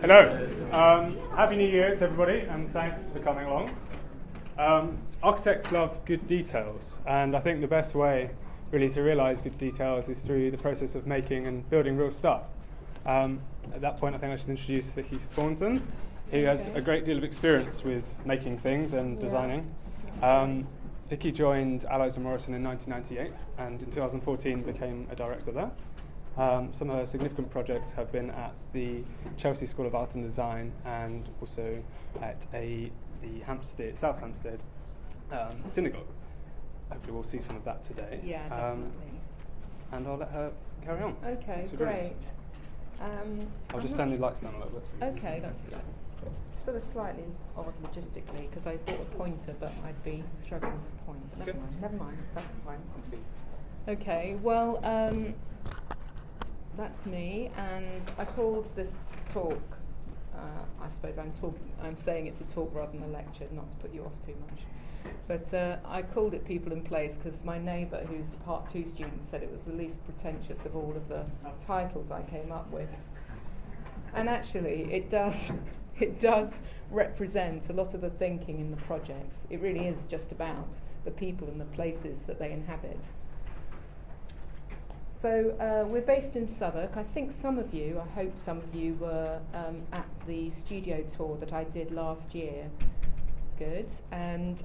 Hello. Happy New Year to everybody, and thanks for coming along. Architects love good details, and I think the best way really to realise good details is through the process of making and building real stuff. At that point, I think I should introduce Vicky Thornton, who has a great deal of experience with making things and designing. Vicky joined Allies and Morrison in 1998, and in 2014 became a director there. Some of her significant projects have been at the Chelsea School of Art and Design and also at the South Hampstead synagogue. Hopefully we'll see some of that today. Yeah, definitely. And I'll let her carry on. Okay, great. I'll just turn the lights down a little bit. Okay, that's good. Sort of slightly odd logistically because I bought a pointer, but I'd be struggling to point. Never mind. That's fine. That's good. Okay, well, that's me, and I called this talk. I suppose I'm saying it's a talk rather than a lecture, not to put you off too much. But I called it People in Place because my neighbour, who's a Part 2 student, said it was the least pretentious of all of the titles I came up with. And actually, it does represent a lot of the thinking in the projects. It really is just about the people and the places that they inhabit. So we're based in Southwark. I think I hope some of you were at the studio tour that I did last year. Good. And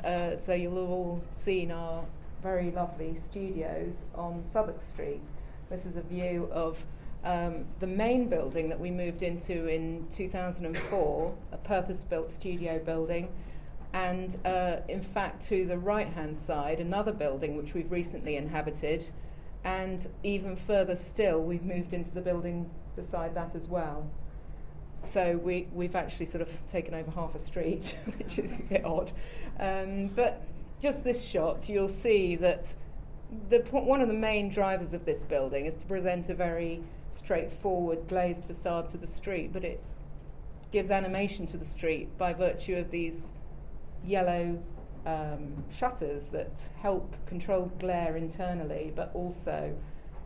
so you'll have all seen our very lovely studios on Southwark Street. This is a view of the main building that we moved into in 2004, a purpose-built studio building. And in fact, to the right-hand side, another building which we've recently inhabited. And even further still, we've moved into the building beside that as well. So we've actually sort of taken over half a street, which is a bit odd. But just this shot, you'll see that one of the main drivers of this building is to present a very straightforward glazed facade to the street, but it gives animation to the street by virtue of these yellow shutters that help control glare internally, but also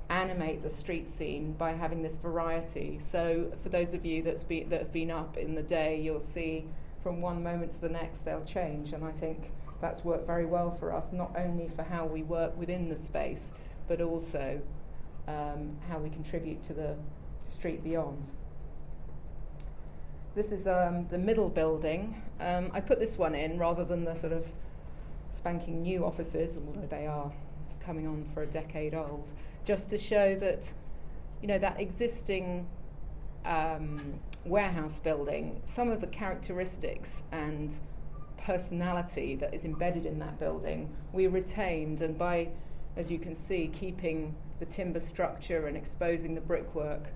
animate the street scene by having this variety. So for those of you that have been up in the day, you'll see from one moment to the next they'll change, and I think that's worked very well for us, not only for how we work within the space, but also how we contribute to the street beyond. This is the middle building. I put this one in rather than the sort of spanking new offices, although they are coming on for a decade old, just to show that, that existing warehouse building, some of the characteristics and personality that is embedded in that building, we retained, and by, as you can see, keeping the timber structure and exposing the brickwork,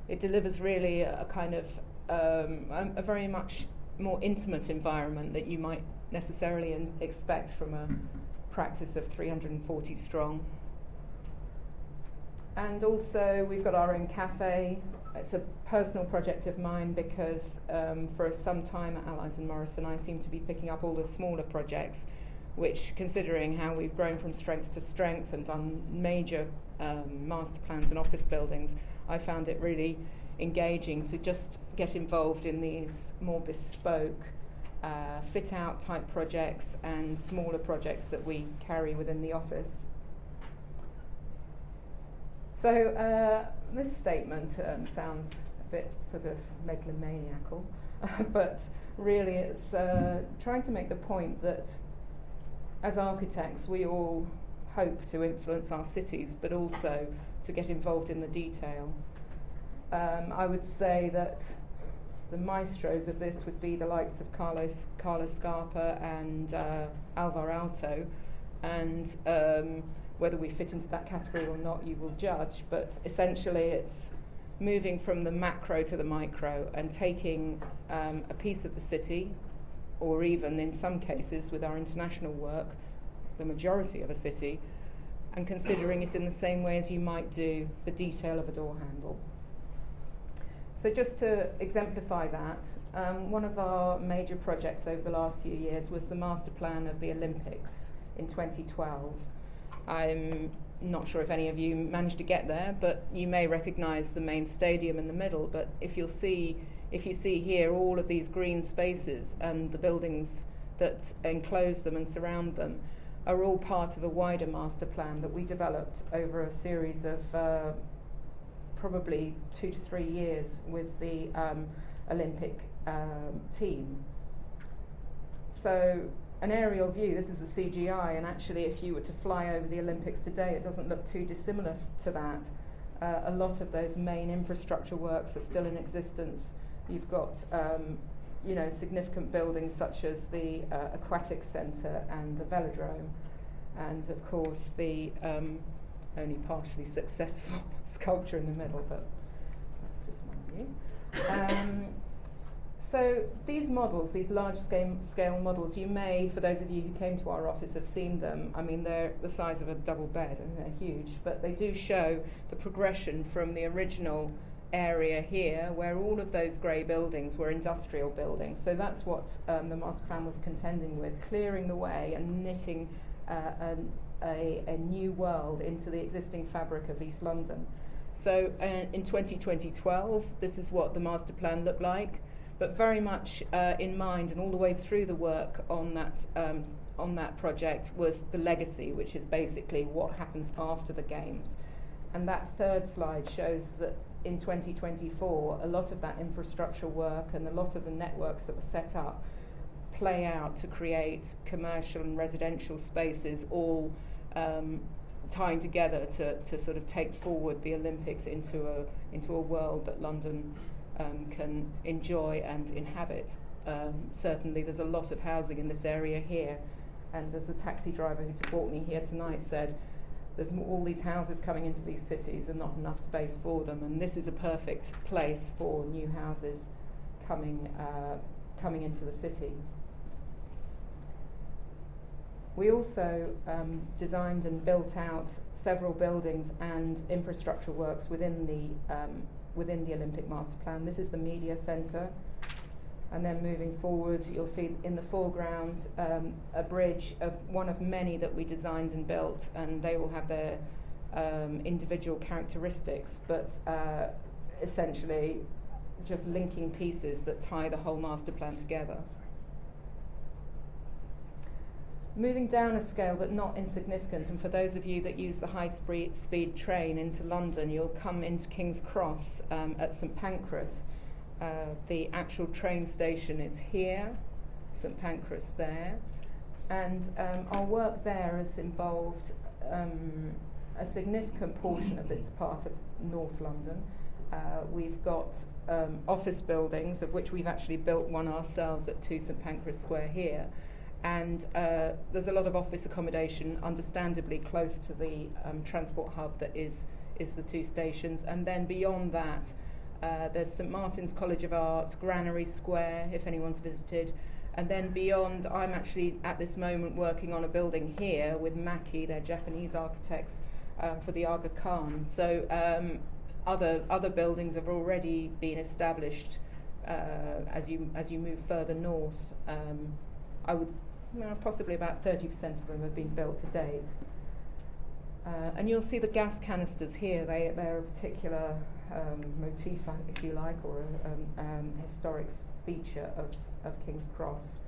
it delivers really a kind of a very much more intimate environment that you might necessarily expect from a practice of 340 strong. And also we've got our own cafe. It's a personal project of mine because for some time at Allies and Morrison I seem to be picking up all the smaller projects, which, considering how we've grown from strength to strength and done major master plans and office buildings, I found it really engaging to just get involved in these more bespoke fit-out type projects and smaller projects that we carry within the office. So this statement sounds a bit sort of megalomaniacal, but really it's trying to make the point that as architects we all hope to influence our cities, but also to get involved in the detail. I would say that the maestros of this would be the likes of Carlos Scarpa and Alvar Aalto, and whether we fit into that category or not, you will judge. But essentially, it's moving from the macro to the micro and taking a piece of the city, or even in some cases with our international work, the majority of a city, and considering it in the same way as you might do the detail of a door handle. So just to exemplify that, one of our major projects over the last few years was the master plan of the Olympics in 2012. I'm not sure if any of you managed to get there, but you may recognise the main stadium in the middle. But if you'll see if you see here all of these green spaces and the buildings that enclose them and surround them are all part of a wider master plan that we developed over a series of probably 2 to 3 years with the Olympic team. So an aerial view, this is a CGI, and actually if you were to fly over the Olympics today, it doesn't look too dissimilar to that. A lot of those main infrastructure works are still in existence. You've got significant buildings such as the aquatic centre and the velodrome, and of course the only partially successful sculpture in the middle, but that's just my view. So these models, these large-scale models, you may, for those of you who came to our office, have seen them. I mean, they're the size of a double bed, and they're huge, but they do show the progression from the original area here, where all of those grey buildings were industrial buildings. So that's what the master plan was contending with, clearing the way and knitting a new world into the existing fabric of East London. So in 2012, this is what the master plan looked like, but very much in mind, and all the way through the work on that project was the legacy, which is basically what happens after the games. And that third slide shows that in 2024, a lot of that infrastructure work and a lot of the networks that were set up play out to create commercial and residential spaces, all tying together to sort of take forward the Olympics into a world that London can enjoy and inhabit. Certainly there's a lot of housing in this area here, and as the taxi driver who brought me here tonight said, there's all these houses coming into these cities and not enough space for them, and this is a perfect place for new houses coming into the city. We also designed and built out several buildings and infrastructure works within the Olympic Master Plan. This is the media centre, and then moving forward you'll see in the foreground a bridge of one of many that we designed and built, and they will have their individual characteristics, but essentially just linking pieces that tie the whole master plan together. Moving down a scale but not insignificant, and for those of you that use the high-speed train into London, you'll come into King's Cross at St Pancras. The actual train station is here, St Pancras there, and our work there has involved a significant portion of this part of North London. We've got office buildings, of which we've actually built one ourselves at 2 St Pancras Square here, and there's a lot of office accommodation, understandably close to the transport hub that is the 2 stations, and then beyond that there's St Martin's College of Art, Granary Square, if anyone's visited, and then beyond, I'm actually at this moment working on a building here with Maki, they're Japanese architects, for the Aga Khan. So other buildings have already been established as you move further north. Possibly about 30% of them have been built to date. And you'll see the gas canisters here. They're a particular motif, if you like, or a historic feature of King's Cross.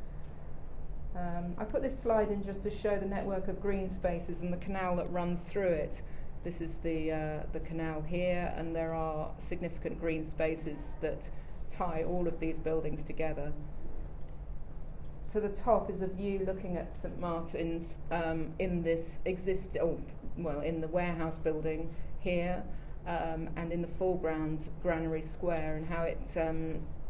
I put this slide in just to show the network of green spaces and the canal that runs through it. This is the canal here, and there are significant green spaces that tie all of these buildings together. To the top is a view looking at St Martin's in this in the warehouse building here, and in the foreground Granary Square, and how it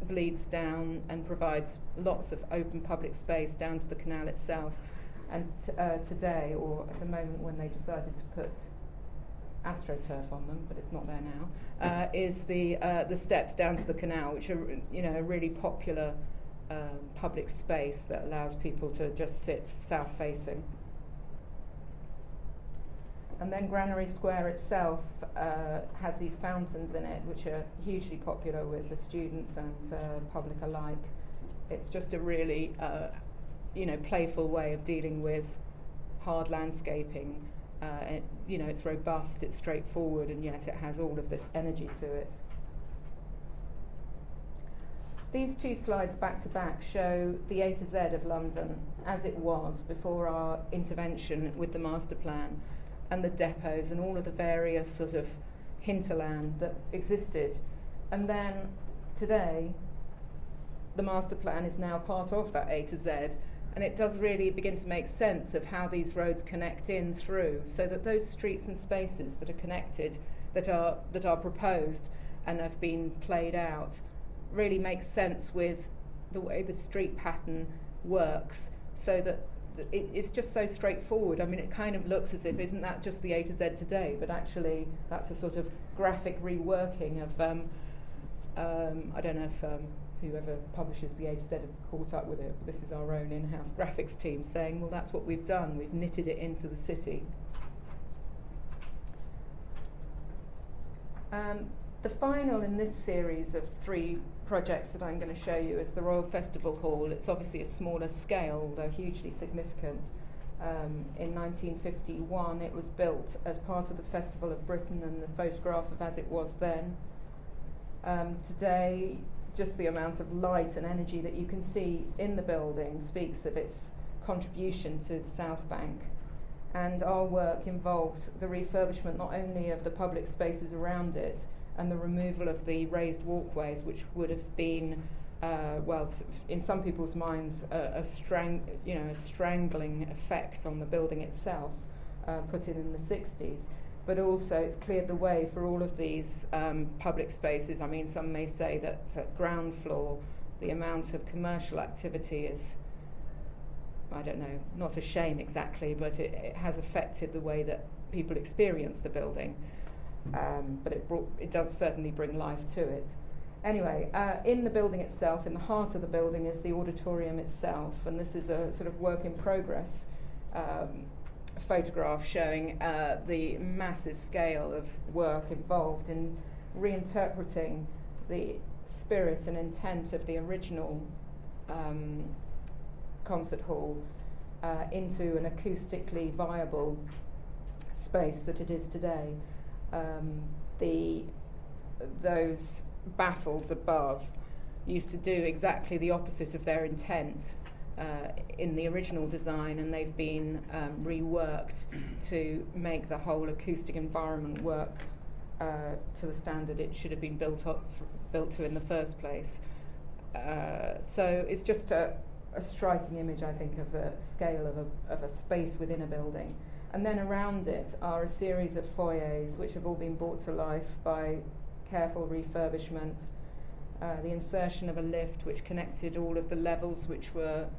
bleeds down and provides lots of open public space down to the canal itself. And today, or at the moment when they decided to put AstroTurf on them, but it's not there now, is the steps down to the canal, which are a really popular public space that allows people to just sit south-facing. And then Granary Square itself has these fountains in it, which are hugely popular with the students and public alike. It's just a really, playful way of dealing with hard landscaping. It's robust, it's straightforward, and yet it has all of this energy to it. These two slides back to back show the A to Z of London as it was before our intervention with the master plan, and the depots and all of the various sort of hinterland that existed. And then today, the master plan is now part of that A to Z, and it does really begin to make sense of how these roads connect in through, so that those streets and spaces that are connected, that are proposed and have been played out, really make sense with the way the street pattern works, so that it's just so straightforward. I mean, it kind of looks as if, isn't that just the A to Z today? But actually, that's a sort of graphic reworking of, I don't know if whoever publishes the A to Z have caught up with it. But this is our own in-house graphics team saying, well, that's what we've done. We've knitted it into the city. The final in this series of 3 projects that I'm going to show you is the Royal Festival Hall. It's obviously a smaller scale, although hugely significant. In 1951, it was built as part of the Festival of Britain, and the photograph of as it was then. Today, just the amount of light and energy that you can see in the building speaks of its contribution to the South Bank. And our work involved the refurbishment not only of the public spaces around it, and the removal of the raised walkways, which would have been, in some people's minds, a strangling effect on the building itself, put in the 60s. But also it's cleared the way for all of these public spaces. I mean, some may say that at ground floor, the amount of commercial activity is, I don't know, not a shame exactly, but it has affected the way that people experience the building. But it does certainly bring life to it. Anyway, in the building itself, in the heart of the building, is the auditorium itself, and this is a sort of work in progress photograph showing the massive scale of work involved in reinterpreting the spirit and intent of the original concert hall into an acoustically viable space that it is today. Those baffles above used to do exactly the opposite of their intent in the original design, and they've been reworked to make the whole acoustic environment work to the standard it should have been built to in the first place. So it's just a striking image, I think, of a scale of a space within a building. And then around it are a series of foyers which have all been brought to life by careful refurbishment, the insertion of a lift which connected all of the levels which were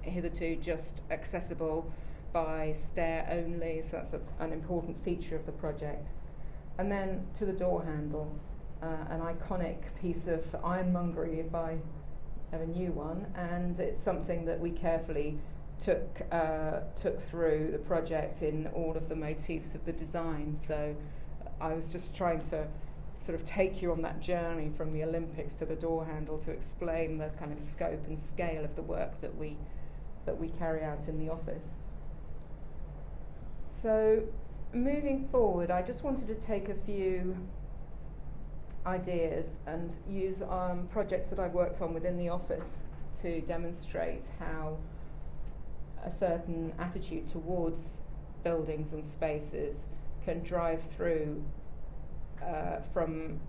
hitherto just accessible by stair only, so that's an important feature of the project. And then to the door handle, an iconic piece of ironmongery if I ever knew one, and it's something that we carefully took through the project in all of the motifs of the design. So I was just trying to sort of take you on that journey from the Olympics to the door handle to explain the kind of scope and scale of the work that we carry out in the office. So moving forward, I just wanted to take a few ideas and use projects that I've worked on within the office to demonstrate how a certain attitude towards buildings and spaces can drive through from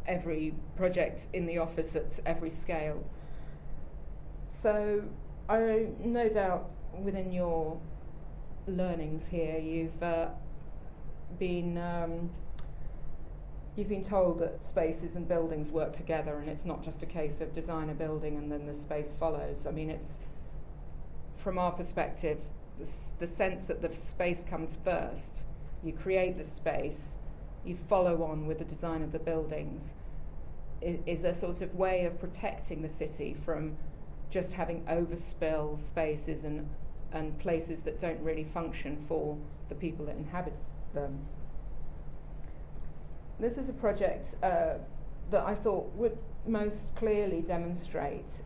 every project in the office at every scale. So I no doubt within your learnings here you've been told that spaces and buildings work together, and it's not just a case of design a building and then the space follows. I mean, it's from our perspective, the sense that the space comes first. You create the space, you follow on with the design of the buildings, is a sort of way of protecting the city from just having overspill spaces and places that don't really function for the people that inhabit them. This is a project that I thought would most clearly demonstrate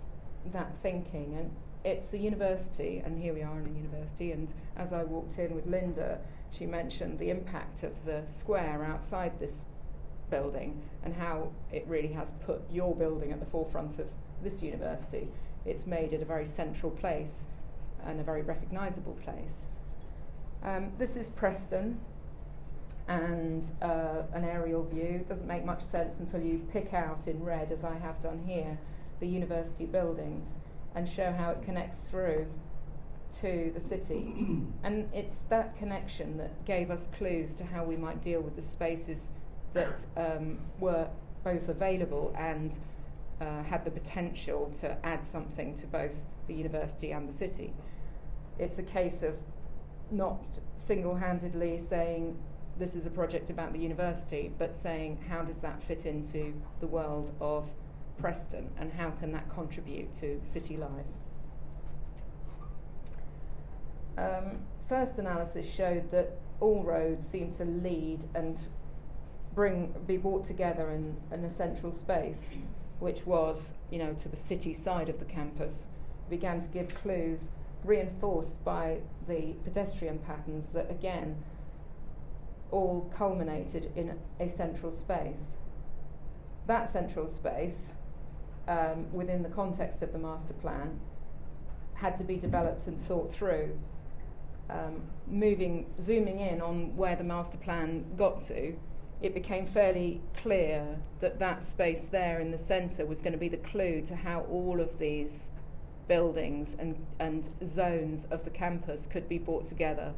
that thinking, and it's a university, and here we are in a university, and as I walked in with Linda, she mentioned the impact of the square outside this building and how it really has put your building at the forefront of this university. It's made it a very central place and a very recognisable place. This is Preston, and an aerial view. It doesn't make much sense until you pick out in red, as I have done here, the university buildings and show how it connects through to the city. And it's that connection that gave us clues to how we might deal with the spaces that were both available and had the potential to add something to both the university and the city. It's a case of not single-handedly saying this is a project about the university, but saying how does that fit into the world of Preston and how can that contribute to city life. First analysis showed that all roads seem to lead and be brought together in a central space, which was, to the city side of the campus. Began to give clues, reinforced by the pedestrian patterns that, again, all culminated in a central space. That central space, within the context of the master plan, had to be developed and thought through. Zooming in on where the master plan got to, it became fairly clear that that space there in the centre was going to be the clue to how all of these buildings and zones of the campus could be brought together.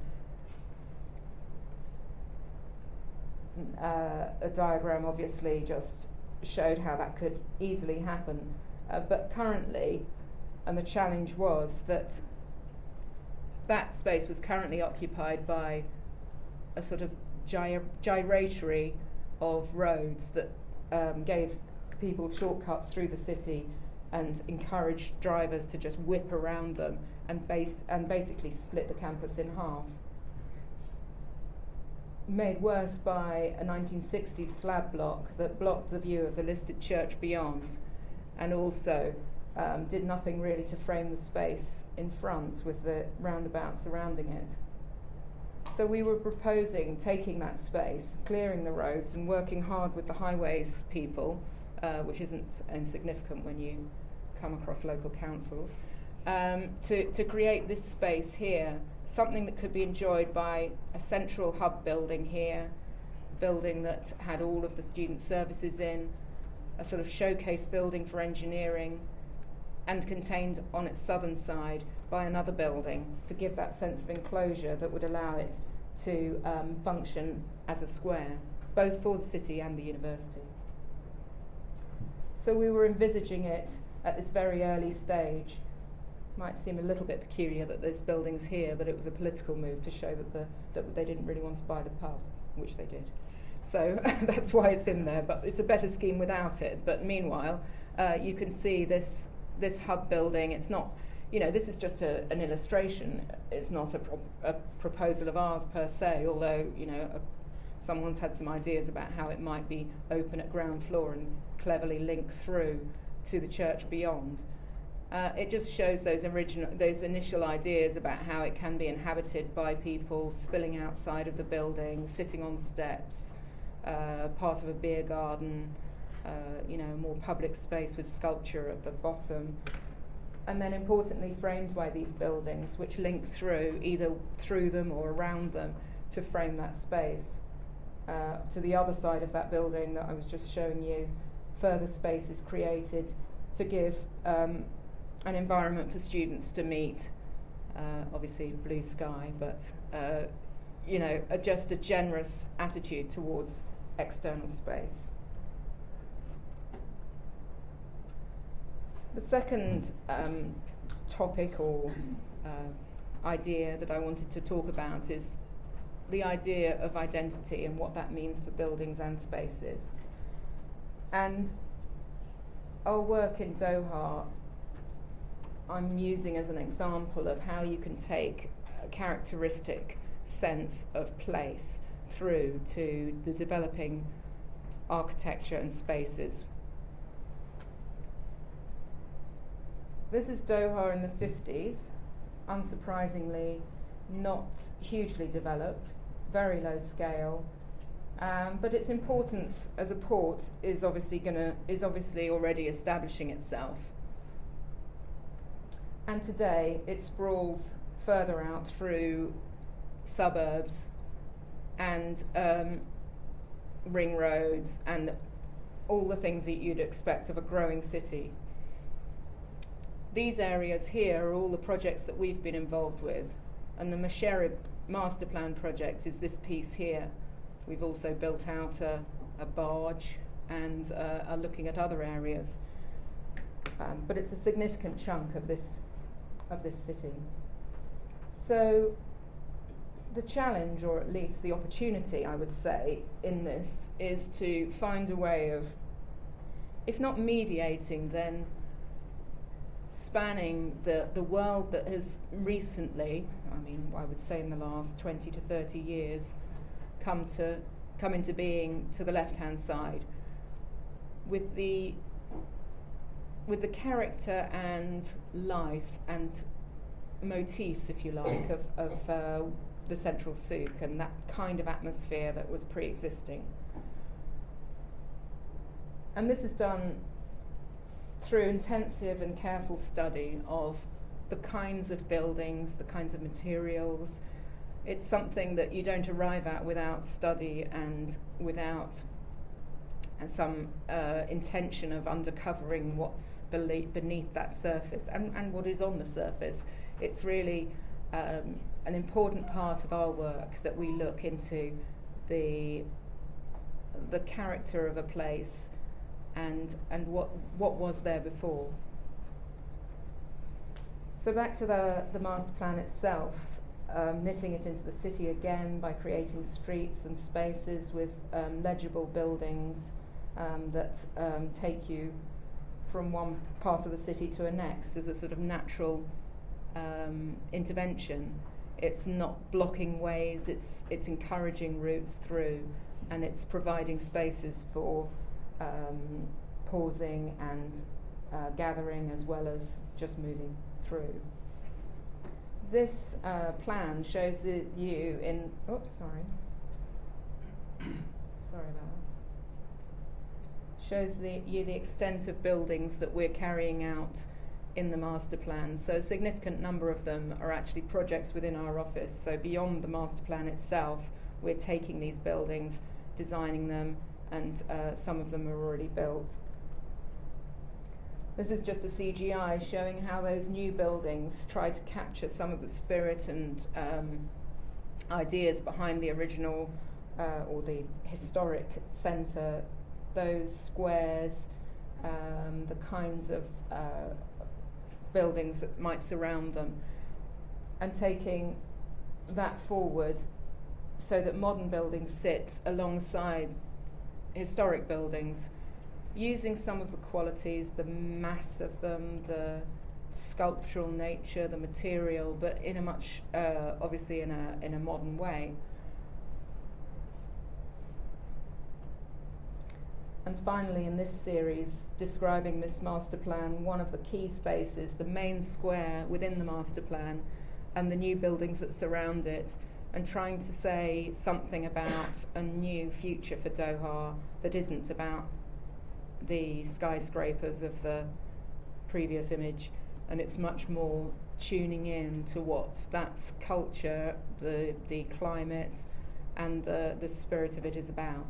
A diagram obviously just showed how that could easily happen, but currently, and the challenge was that space was currently occupied by a sort of gyratory of roads that gave people shortcuts through the city and encouraged drivers to just whip around them and basically split the campus in half. Made worse by a 1960s slab block that blocked the view of the listed church beyond, and also did nothing really to frame the space in front with the roundabout surrounding it. So we were proposing taking that space, clearing the roads and working hard with the highways people, which isn't insignificant when you come across local councils, to create this space here, something that could be enjoyed by a central hub building here, building that had all of the student services in, a sort of showcase building for engineering, and contained on its southern side by another building to give that sense of enclosure that would allow it to function as a square, both for the city and the university. So we were envisaging it at this very early stage. Might seem a little bit peculiar that there's buildings here, but it was a political move to show that they didn't really want to buy the pub, which they did. So that's why it's in there, but it's a better scheme without it. But meanwhile, you can see this hub building. It's not, this is just an illustration. It's not a proposal of ours per se, although, someone's had some ideas about how it might be open at ground floor and cleverly link through to the church beyond. It just shows those initial ideas about how it can be inhabited by people spilling outside of the building, sitting on steps, part of a beer garden, more public space with sculpture at the bottom, and then importantly framed by these buildings which link through, either through them or around them, to frame that space. To the other side of that building that I was just showing you, further space is created to give an environment for students to meet, obviously blue sky, but just a generous attitude towards external space. The second topic or idea that I wanted to talk about is the idea of identity and what that means for buildings and spaces. And our work in Doha, I'm using as an example of how you can take a characteristic sense of place through to the developing architecture and spaces. This is Doha in the 50s, unsurprisingly not hugely developed, very low scale, but its importance as a port is obviously already establishing itself. And today it sprawls further out through suburbs and ring roads and all the things that you'd expect of a growing city. These areas here are all the projects that we've been involved with, and the Masherib master plan project is this piece here. We've also built out a barge and are looking at other areas, but it's a significant chunk of this city. So the challenge, or at least the opportunity, I would say, in this is to find a way of, if not mediating, then spanning the world that has recently, I would say in the last 20 to 30 years, come into being to the left-hand side, with the character and life and motifs, if you like, of the central souk and that kind of atmosphere that was pre-existing. And this is done through intensive and careful study of the kinds of buildings, the kinds of materials. It's something that you don't arrive at without study and without some intention of uncovering what's beneath that surface and what is on the surface. It's really an important part of our work that we look into the character of a place and what was there before. So back to the master plan itself, knitting it into the city again by creating streets and spaces with legible buildings that take you from one part of the city to a next as a sort of natural intervention. It's not blocking ways, it's encouraging routes through, and it's providing spaces for pausing and gathering as well as just moving through. This plan shows you in, sorry about that. Shows you the extent of buildings that we're carrying out in the master plan. So a significant number of them are actually projects within our office. So beyond the master plan itself, we're taking these buildings, designing them, and some of them are already built. This is just a CGI showing how those new buildings try to capture some of the spirit and ideas behind the original or the historic centre, those squares, the kinds of buildings that might surround them, and taking that forward so that modern buildings sit alongside historic buildings, using some of the qualities, the mass of them, the sculptural nature, the material, but in a much, obviously in a modern way. And finally, in this series, describing this master plan, one of the key spaces, the main square within the master plan, and the new buildings that surround it, and trying to say something about a new future for Doha that isn't about the skyscrapers of the previous image, and it's much more tuning in to what that culture, the climate, and the spirit of it is about.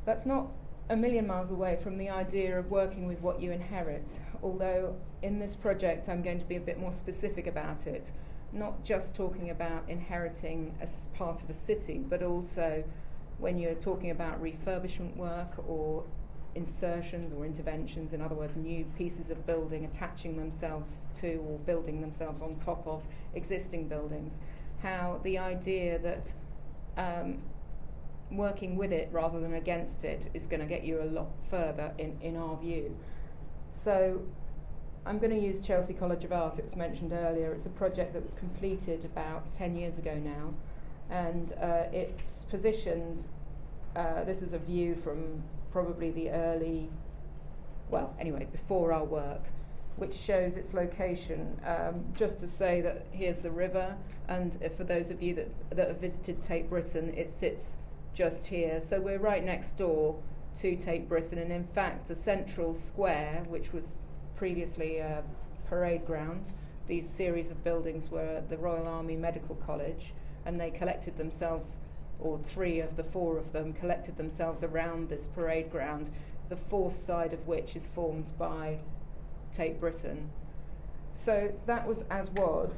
That's not a million miles away from the idea of working with what you inherit, although in this project I'm going to be a bit more specific about it, not just talking about inheriting as part of a city, but also when you're talking about refurbishment work or insertions or interventions, in other words, new pieces of building attaching themselves to or building themselves on top of existing buildings, how the idea that working with it rather than against it is going to get you a lot further in our view. So I'm going to use Chelsea College of Art. It was mentioned earlier. It's a project that was completed about 10 years ago now, and it's positioned, this is a view from probably the before our work, which shows its location. Just to say that here's the river, and for those of you that have visited Tate Britain, it sits just here. So we're right next door to Tate Britain, and in fact the central square, which was previously a parade ground, these series of buildings were the Royal Army Medical College, and they collected themselves, or 3 of the 4 of them collected themselves around this parade ground, the fourth side of which is formed by Tate Britain. So that was as was,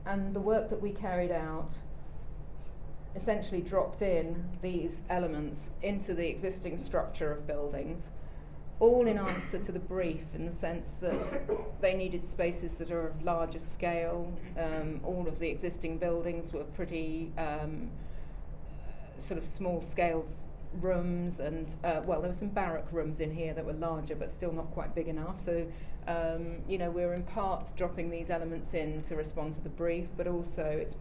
and the work that we carried out essentially dropped in these elements into the existing structure of buildings, all in answer to the brief, in the sense that they needed spaces that are of larger scale. All of the existing buildings were pretty sort of small scale rooms, and there were some barrack rooms in here that were larger but still not quite big enough. So we're in part dropping these elements in to respond to the brief, but also it's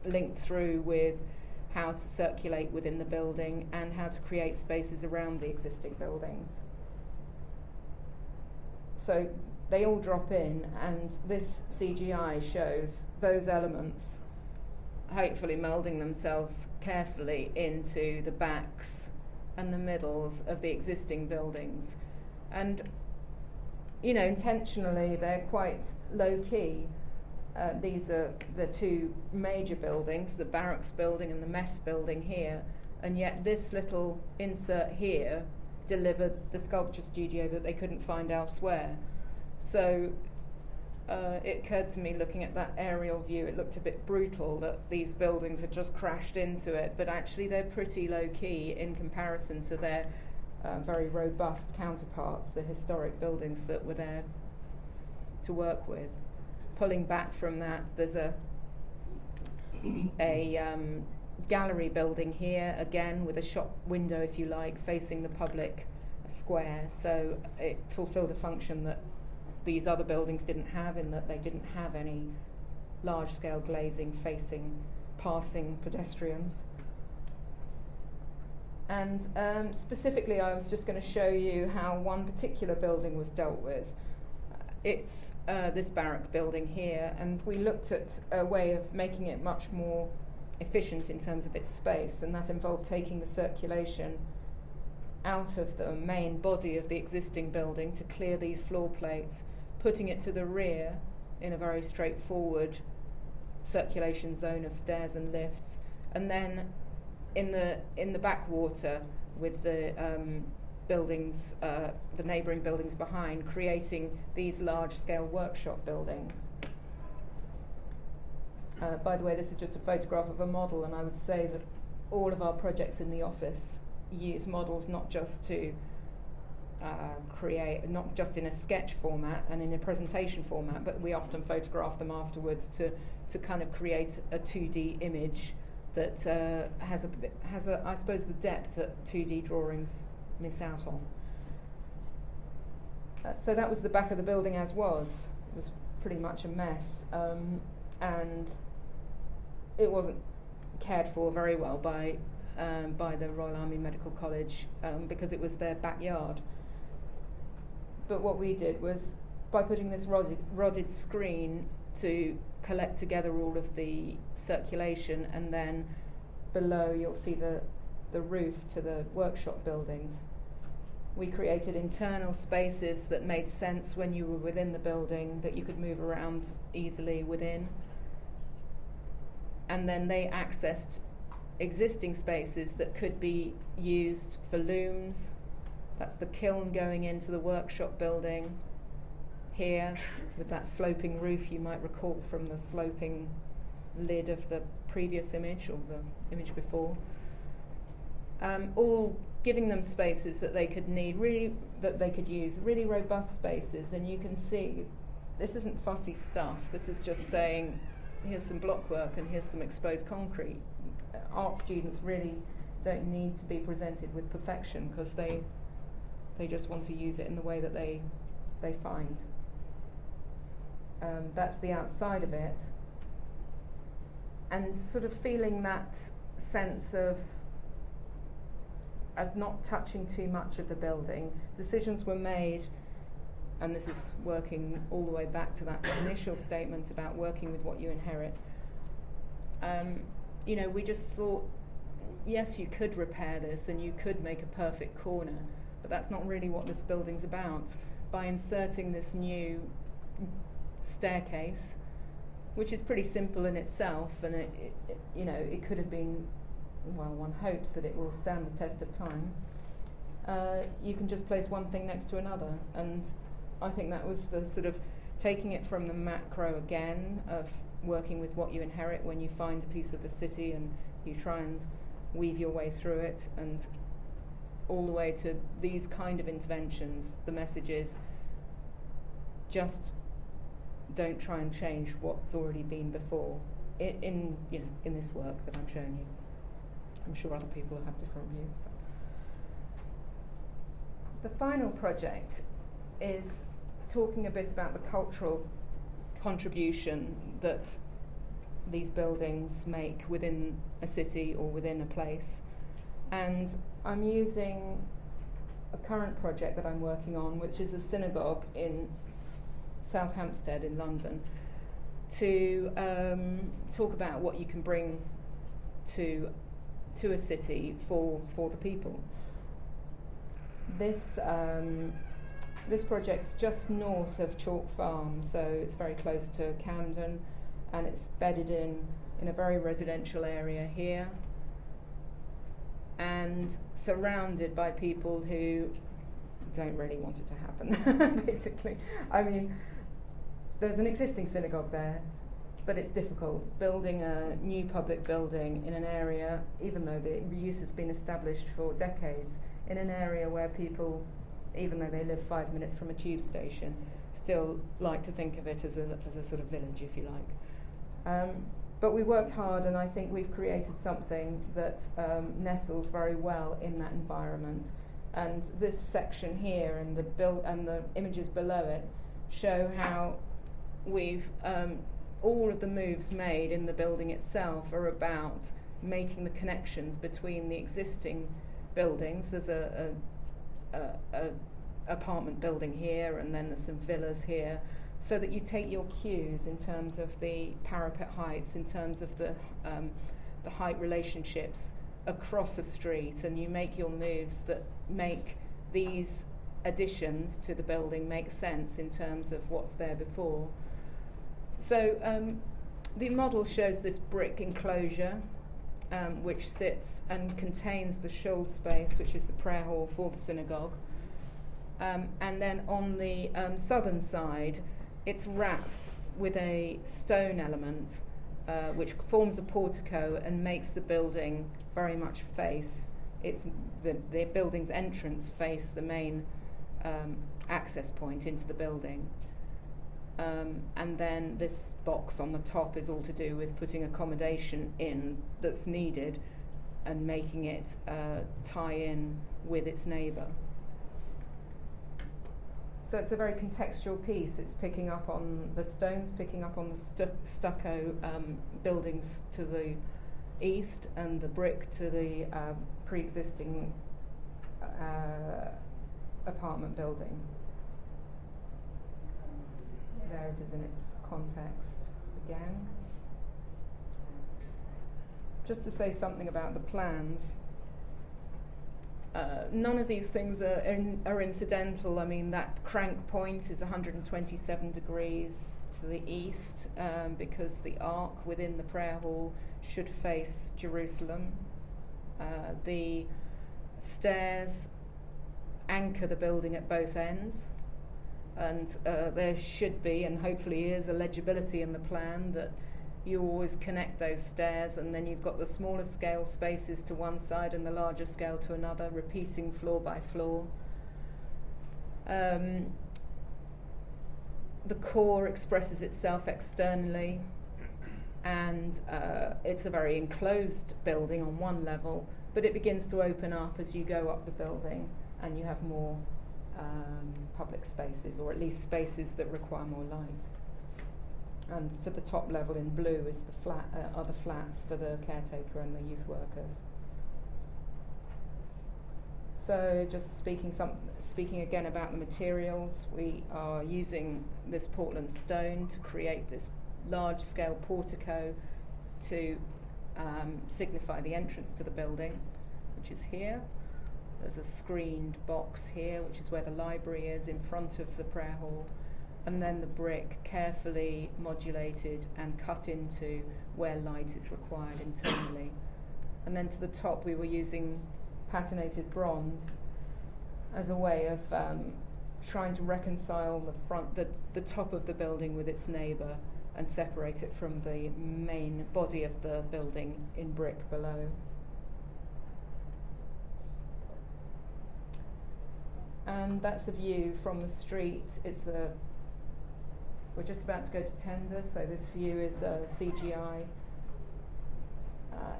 linked through with how to circulate within the building and how to create spaces around the existing buildings. So they all drop in, and this CGI shows those elements hopefully moulding themselves carefully into the backs and the middles of the existing buildings. And, intentionally they're quite low-key. These are the 2 major buildings, the barracks building and the mess building here, and yet this little insert here delivered the sculpture studio that they couldn't find elsewhere. So it occurred to me, looking at that aerial view, it looked a bit brutal that these buildings had just crashed into it, but actually they're pretty low-key in comparison to their very robust counterparts, the historic buildings that were there to work with. Pulling back from that, there's a gallery building here, again with a shop window, if you like, facing the public square. So it fulfilled a function that these other buildings didn't have, in that they didn't have any large-scale glazing facing passing pedestrians. And specifically, I was just going to show you how one particular building was dealt with. It's this barrack building here, and we looked at a way of making it much more efficient in terms of its space, and that involved taking the circulation out of the main body of the existing building to clear these floor plates, putting it to the rear in a very straightforward circulation zone of stairs and lifts, and then in the backwater with the buildings, the neighbouring buildings behind, creating these large-scale workshop buildings. By the way, this is just a photograph of a model, and I would say that all of our projects in the office use models not just to create, not just in a sketch format and in a presentation format, but we often photograph them afterwards to kind of create a 2D image that has I suppose, the depth that 2D drawings miss out on. So that was the back of the building as was. It was pretty much a mess, and it wasn't cared for very well by the Royal Army Medical College because it was their backyard. But what we did was, by putting this rodded screen to collect together all of the circulation, and then below you'll see the roof to the workshop buildings, we created internal spaces that made sense when you were within the building, that you could move around easily within. And then they accessed existing spaces that could be used for looms. That's the kiln going into the workshop building here, with that sloping roof you might recall from the sloping lid of the previous image, or the image before. All giving them spaces that they could use, really robust spaces. And you can see this isn't fussy stuff. This is just saying, here's some block work and here's some exposed concrete. Art students really don't need to be presented with perfection, because they just want to use it in the way that they find. That's the outside of it. And sort of feeling that sense of not touching too much of the building. Decisions were made, and this is working all the way back to that initial statement about working with what you inherit. We just thought yes, you could repair this and you could make a perfect corner, but that's not really what this building's about. By inserting this new staircase, which is pretty simple in itself, and it could have been, well, one hopes that it will stand the test of time. You can just place one thing next to another, and I think that was the sort of taking it from the macro again of working with what you inherit when you find a piece of the city and you try and weave your way through it, and all the way to these kind of interventions. The message is just don't try and change what's already been before in this work that I'm showing you. I'm sure other people will have different views. The final project is talking a bit about the cultural contribution that these buildings make within a city or within a place. And I'm using a current project that I'm working on, which is a synagogue in South Hampstead in London, to talk about what you can bring to a city for the people. This project's just north of Chalk Farm, so it's very close to Camden, and it's bedded in a very residential area here, and surrounded by people who don't really want it to happen, basically. I mean, there's an existing synagogue there, but it's difficult. Building a new public building in an area, even though the use has been established for decades, in an area where people, even though they live 5 minutes from a tube station, still like to think of it as a sort of village, if you like. But we worked hard, and I think we've created something that nestles very well in that environment. And this section here and the images below it show how we've all of the moves made in the building itself are about making the connections between the existing buildings. There's a apartment building here, and then there's some villas here, so that you take your cues in terms of the parapet heights, in terms of the height relationships across a street, and you make your moves that make these additions to the building make sense in terms of what's there before. So the model shows this brick enclosure which sits and contains the shul space, which is the prayer hall for the synagogue. And then on the southern side, it's wrapped with a stone element which forms a portico and makes the building very much face. It's the building's entrance face the main access point into the building. And then this box on the top is all to do with putting accommodation in that's needed and making it tie in with its neighbour. So it's a very contextual piece. It's picking up on the stones, picking up on the stucco buildings to the east, and the brick to the pre-existing apartment building. There it is in its context again. Just to say something about the plans. None of these things are incidental. I mean, that crank point is 127 degrees to the east because the arc within the prayer hall should face Jerusalem. The stairs anchor the building at both ends, and there should be, and hopefully is, a legibility in the plan that you always connect those stairs, and then you've got the smaller scale spaces to one side and the larger scale to another, repeating floor by floor. The core expresses itself externally, and it's a very enclosed building on one level, but it begins to open up as you go up the building, and you have more public spaces, or at least spaces that require more light. And so the top level in blue is the other flats for the caretaker and the youth workers. So just speaking again about the materials, we are using this Portland stone to create this large-scale portico to signify the entrance to the building, which is here. There's a screened box here, which is where the library is, in front of the prayer hall. And then the brick carefully modulated and cut into where light is required internally. And then to the top we were using patinated bronze as a way of trying to reconcile the top of the building with its neighbour and separate it from the main body of the building in brick below. And that's a view from the street. We're just about to go to tender, so this view is CGI.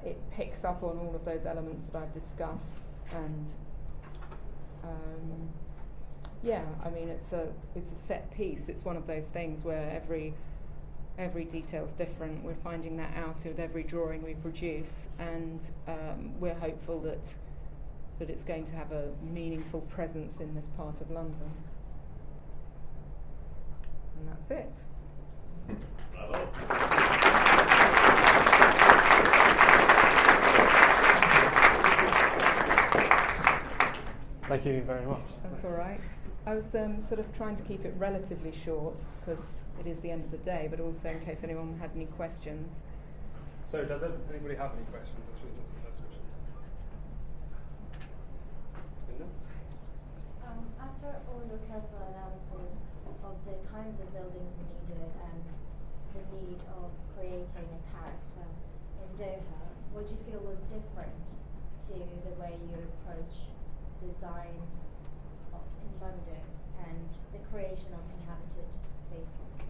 It picks up on all of those elements that I've discussed, and it's a set piece. It's one of those things where every detail's different. We're finding that out with every drawing we produce, and we're hopeful that it's going to have a meaningful presence in this part of London. And that's it. Bravo. Thank you very much. That's all right. I was sort of trying to keep it relatively short because it is the end of the day, but also in case anyone had any questions. So does anybody have any questions? That's the first question. Linda? After all your careful analysis of the kinds of buildings needed and the need of creating a character in Doha, what do you feel was different to the way you approach design in London and the creation of inhabited spaces?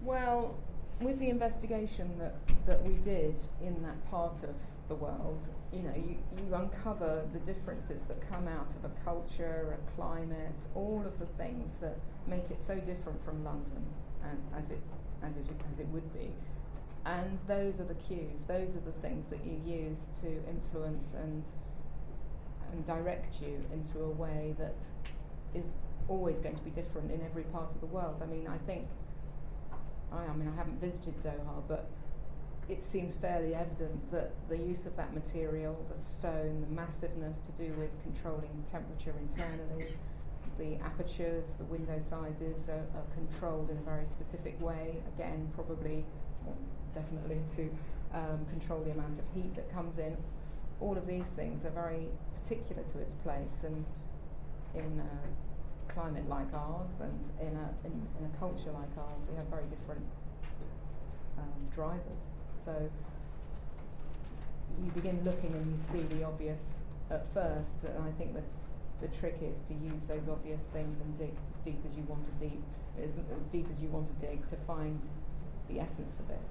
Well, with the investigation that we did in that part of the world, you uncover the differences that come out of a culture, a climate, all of the things that make it so different from London, and as it would be. And those are the cues. Those are the things that you use to influence and direct you into a way that is always going to be different in every part of the world. I mean, I haven't visited Doha, but it seems fairly evident that the use of that material, the stone, the massiveness to do with controlling temperature internally, the apertures, the window sizes are controlled in a very specific way, again, definitely to control the amount of heat that comes in. All of these things are very particular to its place, and in a climate like ours and in a culture like ours, we have very different drivers. So you begin looking and you see the obvious at first, and I think that the trick is to use those obvious things and dig as deep as you want to dig, as deep as you want to dig to find the essence of it.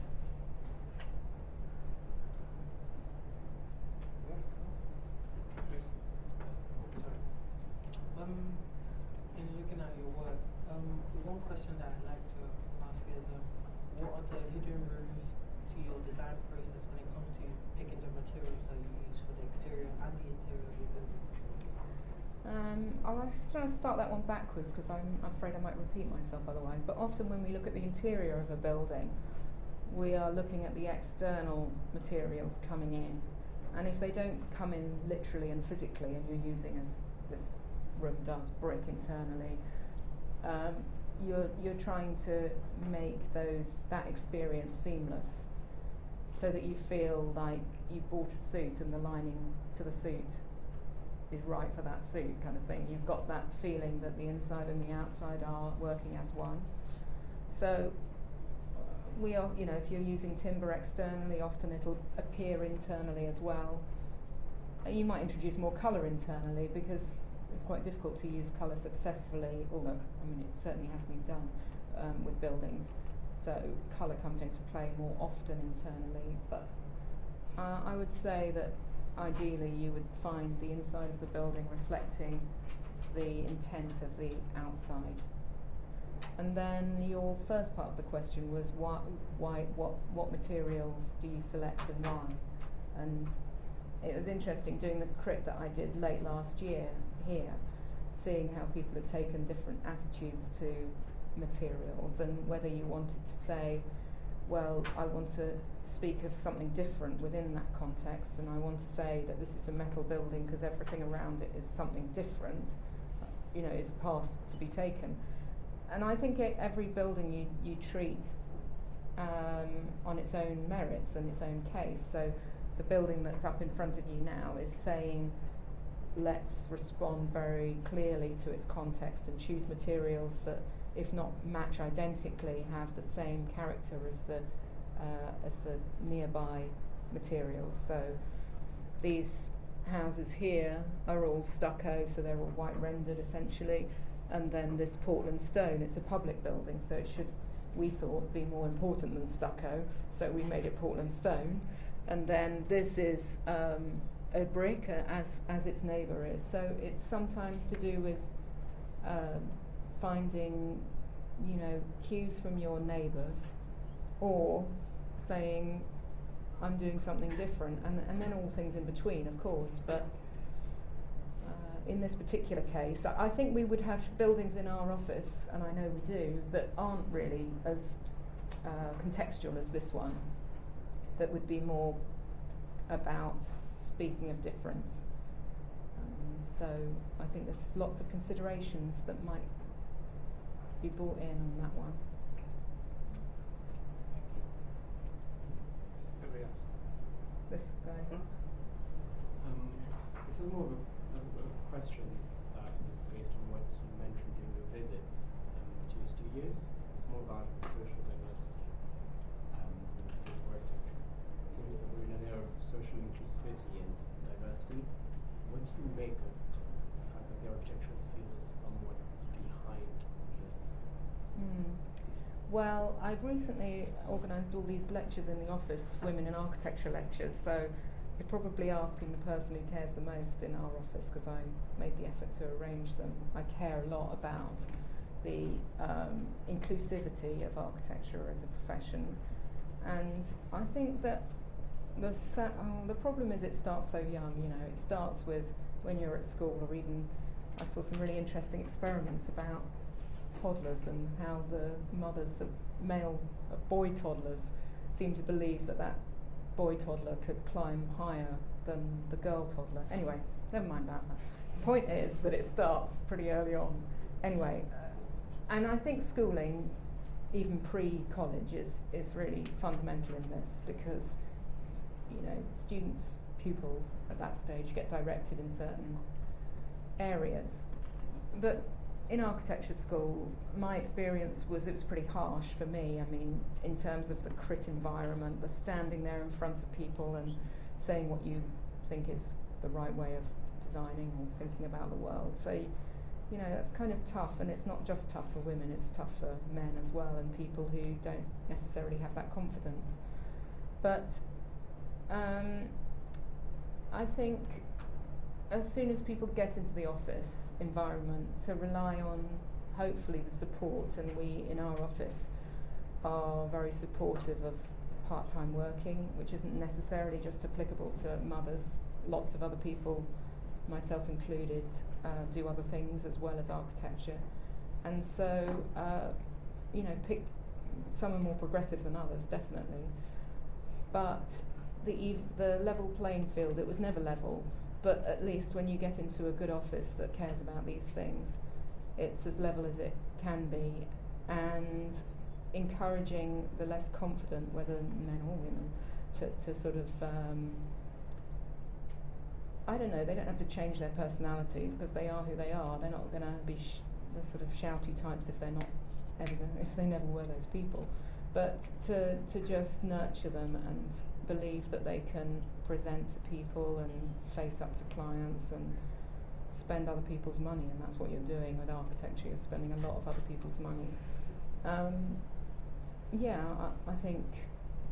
In looking at your work, one question that I'd like to ask is, what are the hidden rules to your design process when it comes to picking the materials that you use for the exterior and the interior of your building? I'll start that one backwards because I'm afraid I might repeat myself otherwise. But often when we look at the interior of a building, we are looking at the external materials coming in. And if they don't come in literally and physically, and you're using, as this room does, brick internally, you're trying to make that experience seamless, so that you feel like you bought a suit and the lining to the suit is right for that suit, kind of thing. You've got that feeling that the inside and the outside are working as one. So we are, if you're using timber externally, often it'll appear internally as well. You might introduce more colour internally because it's quite difficult to use colour successfully, although it certainly has been done with buildings. So colour comes into play more often internally, but I would say that ideally you would find the inside of the building reflecting the intent of the outside. And then your first part of the question was what materials do you select and why? And it was interesting doing the crit that I did late last year here, seeing how people had taken different attitudes to materials, and whether you wanted to say, well, I want to speak of something different within that context, and I want to say that this is a metal building because everything around it is something different, is a path to be taken. And I think every building you treat on its own merits and its own case. So the building that's up in front of you now is saying, let's respond very clearly to its context and choose materials that, if not match identically, have the same character as the nearby materials. So these houses here are all stucco, so they're all white rendered essentially, and then this Portland stone, it's a public building, so it should, we thought, be more important than stucco, so we made it Portland stone. And then this is a brick, as its neighbour is. So it's sometimes to do with finding, cues from your neighbours, or saying, I'm doing something different, and then all things in between, of course. But in this particular case, I think we would have buildings in our office, and I know we do, that aren't really as contextual as this one, that would be more about speaking of difference. So I think there's lots of considerations that might be brought in on that one. This guy. This is more of a question that is based on what you mentioned during your visit to your studios. It's more about social diversity in the field of architecture. It seems that we're in an era of social inclusivity and diversity. What do you make of the fact that the architectural field is somewhat behind this? Well, I've recently organised all these lectures in the office, women in architecture lectures, so you're probably asking the person who cares the most in our office, because I made the effort to arrange them. I care a lot about the inclusivity of architecture as a profession, and I think that the problem is it starts so young. It starts with when you're at school, or even I saw some really interesting experiments about toddlers and how the mothers of boy toddlers seem to believe that boy toddler could climb higher than the girl toddler. Anyway, never mind that. The point is that it starts pretty early on. Anyway, and I think schooling, even pre-college, is really fundamental in this, because pupils at that stage get directed in certain areas. But in architecture school, my experience was it was pretty harsh for me. I mean, in terms of the crit environment, the standing there in front of people and saying what you think is the right way of designing or thinking about the world. So, that's kind of tough, and it's not just tough for women, it's tough for men as well, and people who don't necessarily have that confidence. But I think as soon as people get into the office environment, to rely on, hopefully, the support, and we in our office are very supportive of part-time working, which isn't necessarily just applicable to mothers. Lots of other people, myself included, do other things as well as architecture. And so, some are more progressive than others, definitely. But the level playing field, it was never level. But at least when you get into a good office that cares about these things, it's as level as it can be, and encouraging the less confident, whether men or women, to sort of, I don't know, they don't have to change their personalities, because they are who they are. They're not going to be the sort of shouty types if they never were those people. But to just nurture them and believe that they can present to people and face up to clients and spend other people's money, and that's what you're doing with architecture. You're spending a lot of other people's money. I think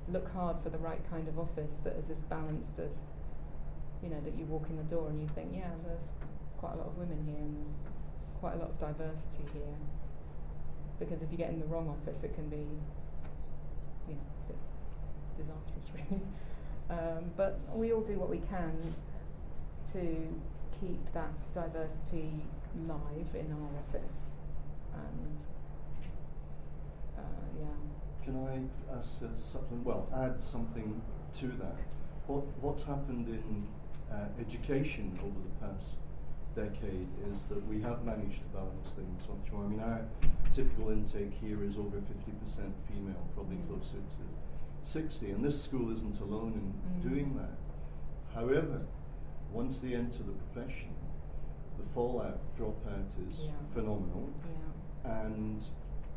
look hard for the right kind of office that is as balanced as, that you walk in the door and you think, there's quite a lot of women here and there's quite a lot of diversity here. Because if you get in the wrong office, it can be, a bit disastrous, really. But we all do what we can to keep that diversity live in our office, and Can I ask a supplement? Well, add something to that. What's happened in education over the past decade is that we have managed to balance things much more. I mean, our typical intake here is over 50% female, probably closer to 60, and this school isn't alone in doing that. However, once they enter the profession, the fallout, dropout is phenomenal. Yeah. And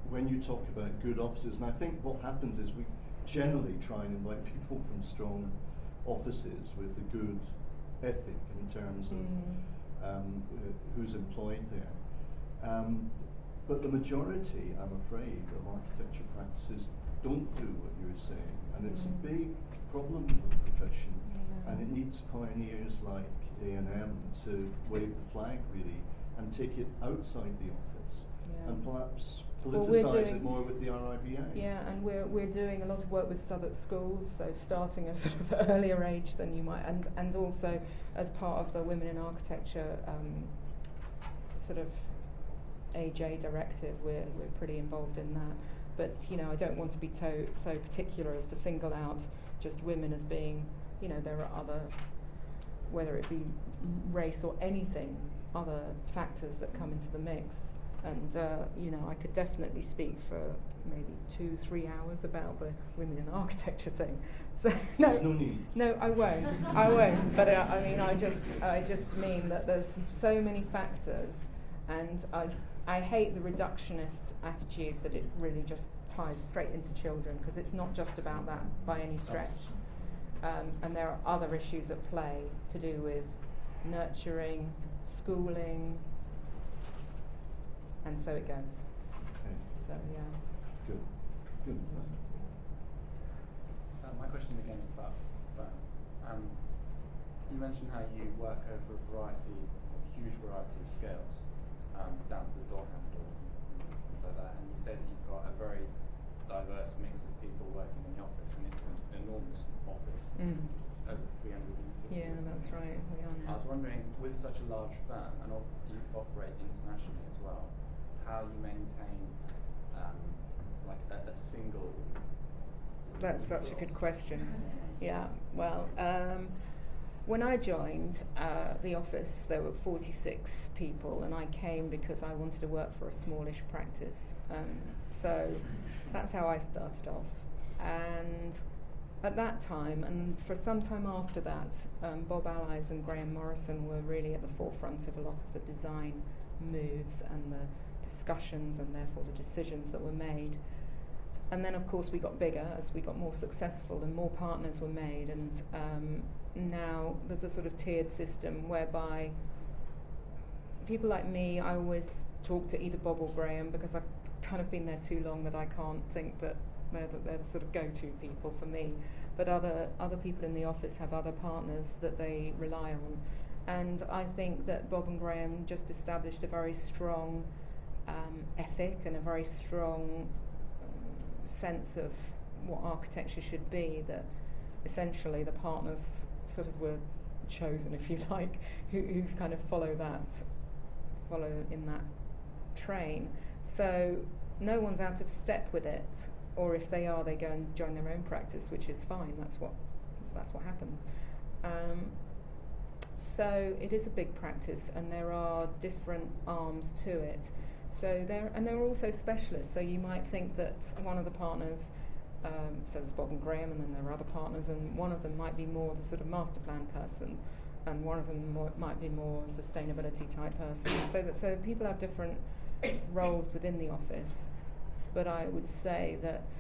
when you talk about good offices, and I think what happens is we generally try and invite people from strong offices with a good ethic in terms of who's employed there. But the majority, I'm afraid, of architecture practices don't do what you're saying, and it's a big problem for the profession, and it needs pioneers like A&M to wave the flag, really, and take it outside the office, and perhaps politicise it more with the RIBA. Yeah, and we're doing a lot of work with Southwark schools, so starting at sort of earlier age than you might, and also as part of the Women in Architecture sort of AJ directive, we're pretty involved in that. But I don't want to be so particular as to single out just women as being, there are other, whether it be race or anything, other factors that come into the mix. And, I could definitely speak for maybe 2-3 hours about the Women in Architecture thing. So there's no need. No, I won't. But I just mean that there's so many factors, and I hate the reductionist attitude that it really just ties straight into children, because it's not just about that by any stretch. And there are other issues at play to do with nurturing, schooling, and so it goes. Okay. So, yeah. Good. My question again is about you mentioned how you work over a huge variety of scales, down to the door handle and things like that, and you say that you've got a very diverse mix of people working in the office, and it's an enormous office, over 350. Yeah, that's right. We are now. I was wondering, with such a large firm, and you operate internationally as well, how you maintain like a single. That's such a good question. Yeah. Well, when I joined the office, there were 46 people, and I came because I wanted to work for a smallish practice. So that's how I started off. And at that time, and for some time after that, Bob Allies and Graham Morrison were really at the forefront of a lot of the design moves and the discussions, and therefore the decisions that were made. And then, of course, we got bigger as we got more successful, and more partners were made. And now there's a sort of tiered system whereby people like me, I always talk to either Bob or Graham, because I've kind of been there too long that I can't think that they're the sort of go-to people for me. But other people in the office have other partners that they rely on. And I think that Bob and Graham just established a very strong ethic and a very strong sense of what architecture should be, that essentially the partners sort of were chosen, if you like, who kind of follow in that train. So no one's out of step with it, or if they are, they go and join their own practice, which is fine. That's what happens. So it is a big practice, and there are different arms to it. So there are also specialists. So you might think that one of the partners, so there's Bob and Graham, and then there are other partners, and one of them might be more the sort of master plan person, and one of them might be more sustainability type person. So people have different roles within the office. But I would say that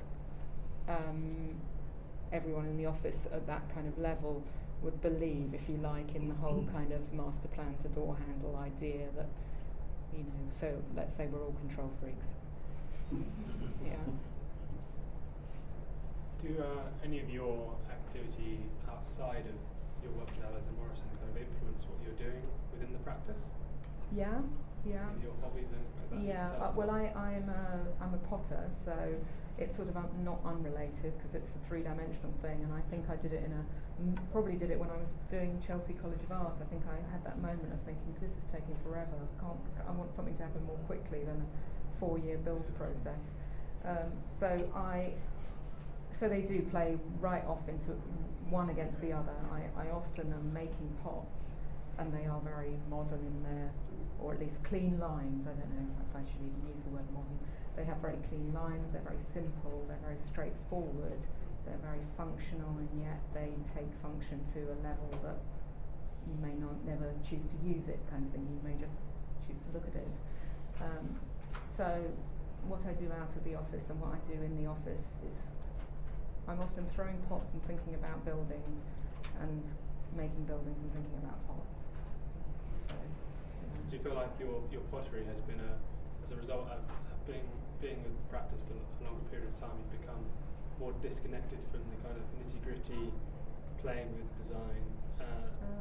everyone in the office at that kind of level would believe, if you like, in the whole kind of master plan to door handle idea that, so let's say we're all control freaks. Yeah. Do any of your activity outside of your work with Allies and Morrison kind of influence what you're doing within the practice? Yeah. Your hobbies and like that? Yeah, well, I'm a potter, so it's sort of not unrelated, because it's a three-dimensional thing, and I think I did it probably did it when I was doing Chelsea College of Art. I think I had that moment of thinking, this is taking forever. I want something to happen more quickly than a 4-year build process. So I So they do play right off into one against the other. I often am making pots, and they are very modern in their, or at least clean lines. I don't know if I should even use the word modern. They have very clean lines, they're very simple, they're very straightforward, they're very functional, and yet they take function to a level that you may not never choose to use it, kind of thing. You may just choose to look at it. So what I do out of the office and what I do in the office is I'm often throwing pots and thinking about buildings, and making buildings and thinking about pots. So, do you feel like your pottery has been as a result of being with the practice for a longer period of time, you've become more disconnected from the kind of nitty-gritty playing with design,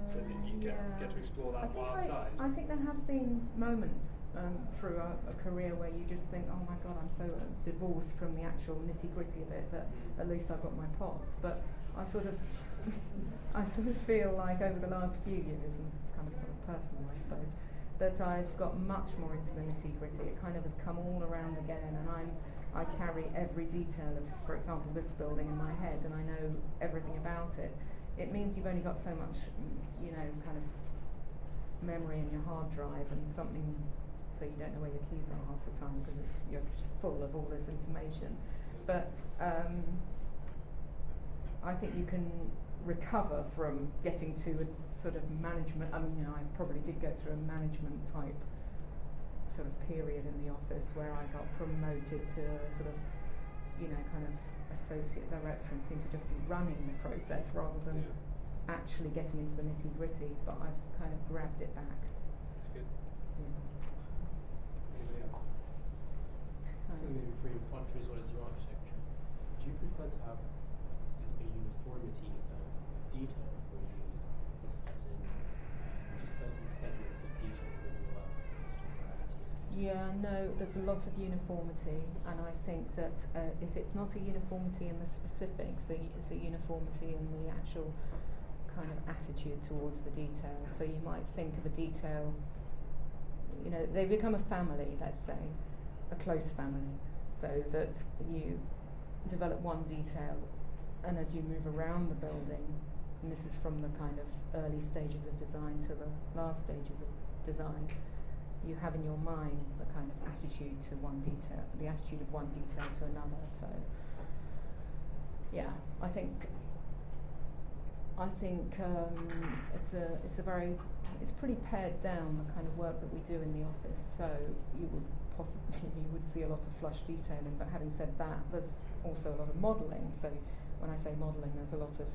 so that you get to explore that wild side? I think there have been moments through a career where you just think, oh my God, I'm so divorced from the actual nitty-gritty of it that at least I've got my pots. But I sort of feel like over the last few years, and it's kind of sort of personal, I suppose, that I've got much more into the nitty-gritty. It kind of has come all around again, and I carry every detail of, for example, this building in my head, and I know everything about it. It means you've only got so much, kind of memory in your hard drive, and something, so you don't know where your keys are half the time because you're just full of all this information. But I think you can recover from getting to a sort of management. I mean, I probably did go through a management type sort of period in the office where I got promoted to a sort of, kind of associate director, and seemed to just be running the process rather than actually getting into the nitty gritty. But I've kind of grabbed it back. That's good. Anybody else? So maybe for your pottery as well as your architecture, do you prefer to have a uniformity of detail, or use just certain segments of detail within your work? Yeah, no, there's a lot of uniformity, and I think that if it's not a uniformity in the specifics, it's a uniformity in the actual kind of attitude towards the detail. So you might think of a detail, they become a family, let's say, a close family, so that you develop one detail, and as you move around the building, and this is from the kind of early stages of design to the last stages of design, you have in your mind the kind of attitude to one detail, the attitude of one detail to another. So, yeah, I think it's pretty pared down, the kind of work that we do in the office. So you would see a lot of flush detailing. But having said that, there's also a lot of modelling. So when I say modelling, there's a lot of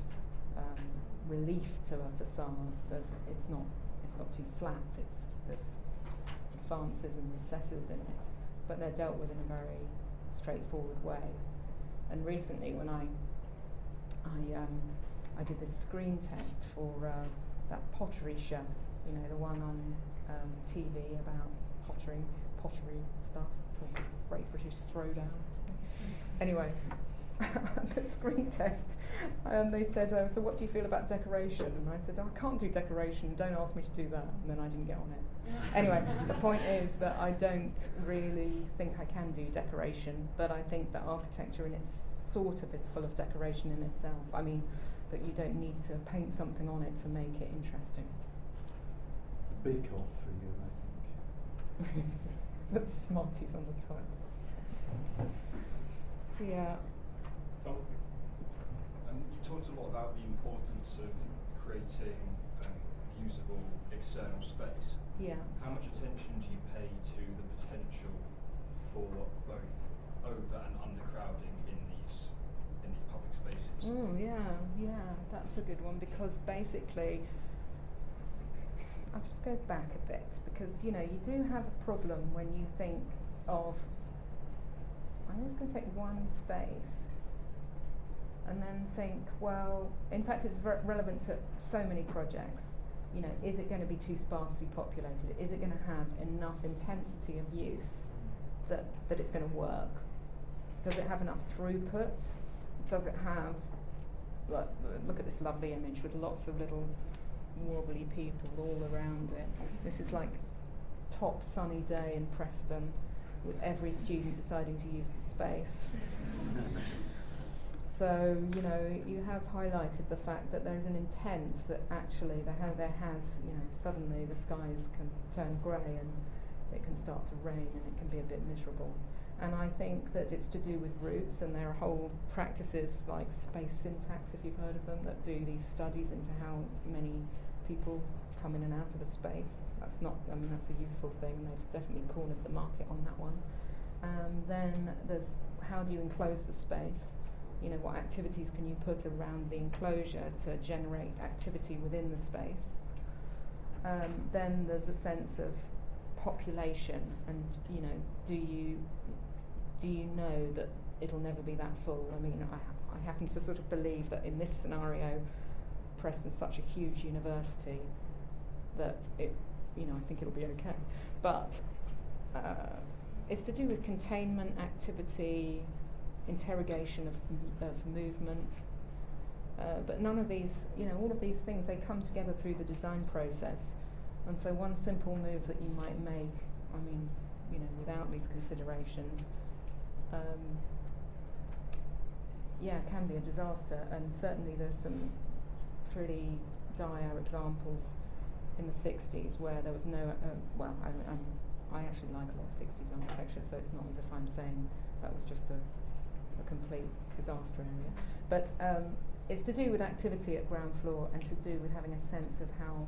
relief to a facade. It's not too flat. There's advances and recesses in it, but they're dealt with in a very straightforward way. And recently, when I did this screen test for that Pottery show, the one on TV about pottery stuff for Great British Throwdown. Anyway, the screen test, and they said, so what do you feel about decoration? And I said, I can't do decoration, don't ask me to do that. And then I didn't get on it. Anyway, the point is that I don't really think I can do decoration, but I think that architecture in its sort of is full of decoration in itself. I mean, that you don't need to paint something on it to make it interesting. It's the bake-off for you, I think. The Smarties on the top. Yeah. Tom? You talked a lot about the importance of creating usable external space. Yeah. How much attention do you pay to the potential for both over and undercrowding in these public spaces? Yeah, that's a good one, because basically, I'll just go back a bit, because you do have a problem when you think of, I'm just going to take one space and then think, well, in fact it's relevant to so many projects. Is it going to be too sparsely populated? Is it going to have enough intensity of use that it's going to work? Does it have enough throughput? Does it have, look at this lovely image with lots of little wobbly people all around it. This is like top sunny day in Preston with every student deciding to use the space. So, you know, you have highlighted the fact that there's an intent that actually there has, you know, suddenly the skies can turn grey and it can start to rain and it can be a bit miserable. And I think that it's to do with roots, and there are whole practices like space syntax, if you've heard of them, that do these studies into how many people come in and out of a space. That's not, I mean, that's a useful thing. They've definitely cornered the market on that one. Then there's how do you enclose the space? You know, what activities can you put around the enclosure to generate activity within the space? Then there's a sense of population, and you know, do you know that it'll never be that full? I mean, I happen to sort of believe that in this scenario, Preston's such a huge university that it, you know, I think it'll be okay. But it's to do with containment, activity, interrogation of movement. But none of these, you know, all of these things, they come together through the design process. And so one simple move that you might make, I mean, you know, without these considerations, can be a disaster. And certainly there's some pretty dire examples in the 60s where there was no, I actually like a lot of 60s architecture, so it's not as if I'm saying that was just a complete disaster area. But it's to do with activity at ground floor and to do with having a sense of how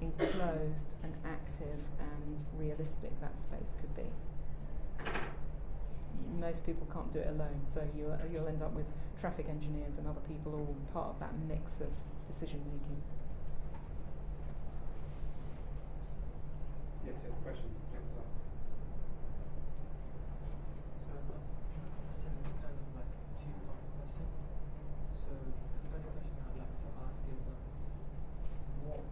enclosed and active and realistic that space could be. Most people can't do it alone, so you'll end up with traffic engineers and other people all part of that mix of decision making. Yes, you have a question. So it's kind of like a two-part question. So the first question I'd like to ask is, what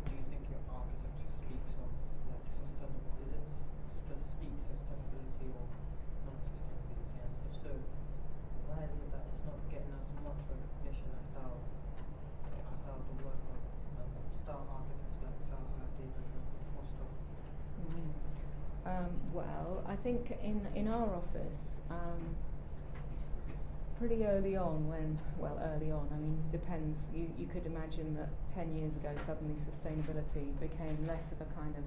do you think your architecture speaks of? Like sustainable? Does it speak sustainability or non-sustainability? And if so, why is it that it's not getting as much recognition as the work of star architects like Southwark did and Foster? Well, I think in our office, pretty early on, I mean, depends. You could imagine that 10 years ago, suddenly sustainability became less of a kind of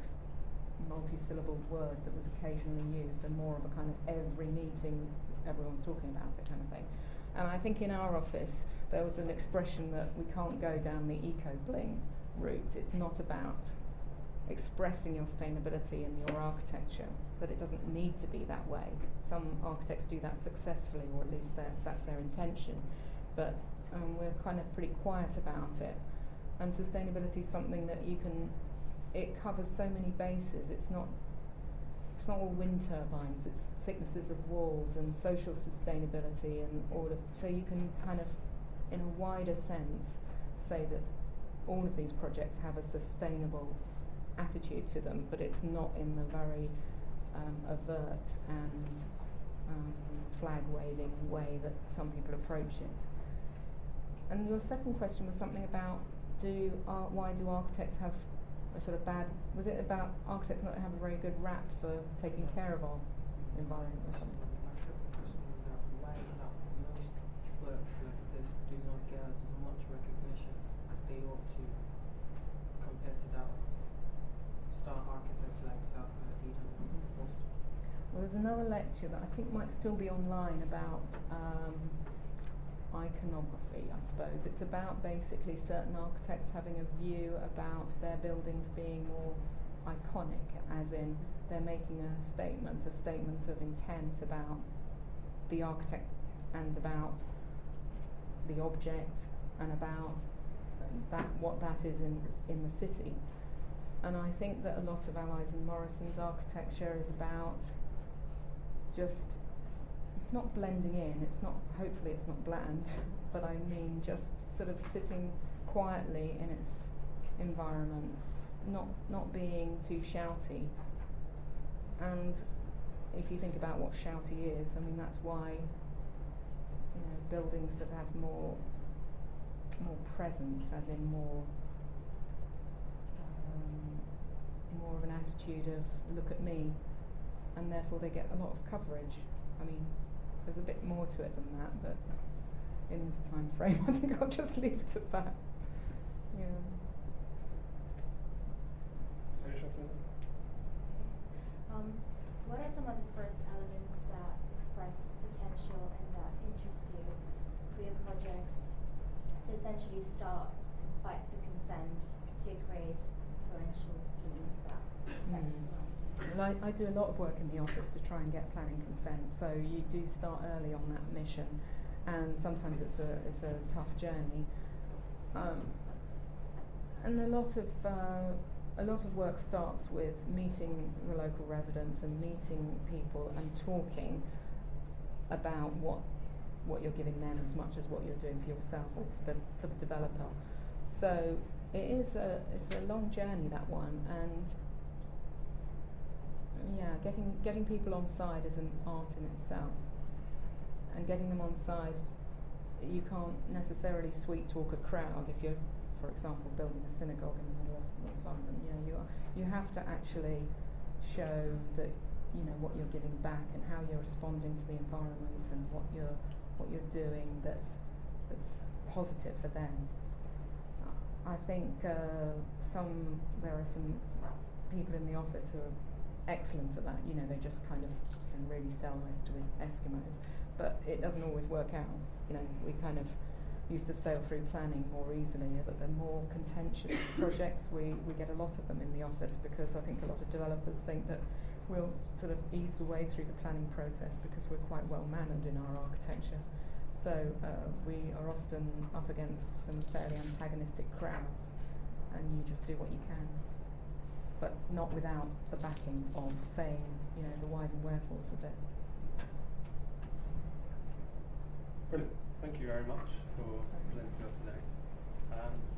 multi-syllable word that was occasionally used and more of a kind of every meeting, everyone's talking about it kind of thing. And I think in our office, there was an expression that we can't go down the eco-bling route. It's not about expressing your sustainability in your architecture, that it doesn't need to be that way. Some architects do that successfully, or at least that's their intention, but we're kind of pretty quiet about it. And sustainability is something that it covers so many bases. It's not all wind turbines, it's thicknesses of walls and social sustainability and so you can kind of, in a wider sense, say that all of these projects have a sustainable attitude to them, but it's not in the very overt and flag-waving way that some people approach it. And your second question was something about why do architects have a sort of bad, was it about architects not have a very good rap for taking care of our environment or something? My second question was why is it that most works like this do not get as much recognition as they ought to compared to that star architects like Southwark and Foster? Well, there's another lecture that I think might still be online about iconography, I suppose. It's about basically certain architects having a view about their buildings being more iconic, as in they're making a statement of intent about the architect and about the object and about what that is in the city. And I think that a lot of Allies and Morrison's architecture is about just not blending in, hopefully it's not bland, but I mean just sort of sitting quietly in its environments, not being too shouty. And if you think about what shouty is, I mean that's why, you know, buildings that have more presence, as in more of an attitude of look at me, and therefore they get a lot of coverage. I mean, there's a bit more to it than that, but in this time frame, I think I'll just leave it at that. Yeah. What are some of the first elements that express potential and that interest you for your projects to essentially start and fight for consent to create influential schemes that affect surroundings? Well, I do a lot of work in the office to try and get planning consent, so you do start early on that mission, and sometimes it's a tough journey. And a lot of work starts with meeting the local residents and meeting people and talking about what you're giving them as much as what you're doing for yourself or for the developer. So it's a long journey, that one, and yeah, getting people on side is an art in itself, and getting them on side, you can't necessarily sweet talk a crowd if you're, for example, building a synagogue in the middle of North London. You have to actually show that what you're giving back and how you're responding to the environment and what you're doing that's positive for them. I think there are some people in the office who are excellent at that. They just kind of can really sell nice to Eskimos, but it doesn't always work out. We kind of used to sail through planning more easily, but the more contentious projects, we get a lot of them in the office, because I think a lot of developers think that we'll sort of ease the way through the planning process because we're quite well mannered in our architecture. So we are often up against some fairly antagonistic crowds, and you just do what you can, but not without the backing of saying, the whys and wherefores of it. Brilliant. Thank you very much for presenting to us today.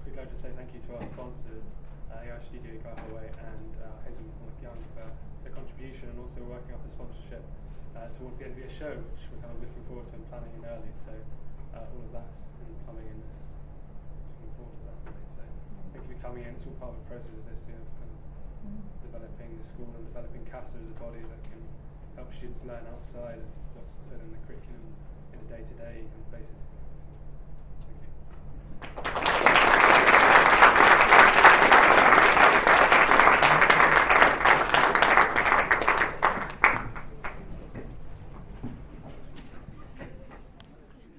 We'd like to say thank you to our sponsors, AI Studio, Guy Holloway, and Hazel McCormick-Young for their contribution, and also working up a sponsorship towards the end of your show, which we're kind of looking forward to and planning in early. So all of that's in plumbing in this. Looking forward to that, really. So thank you for coming in. It's all part of the process of this, of kind of developing the school and developing KASA as a body that can help students learn outside of what's put in the curriculum in a day-to-day basis. Thank you.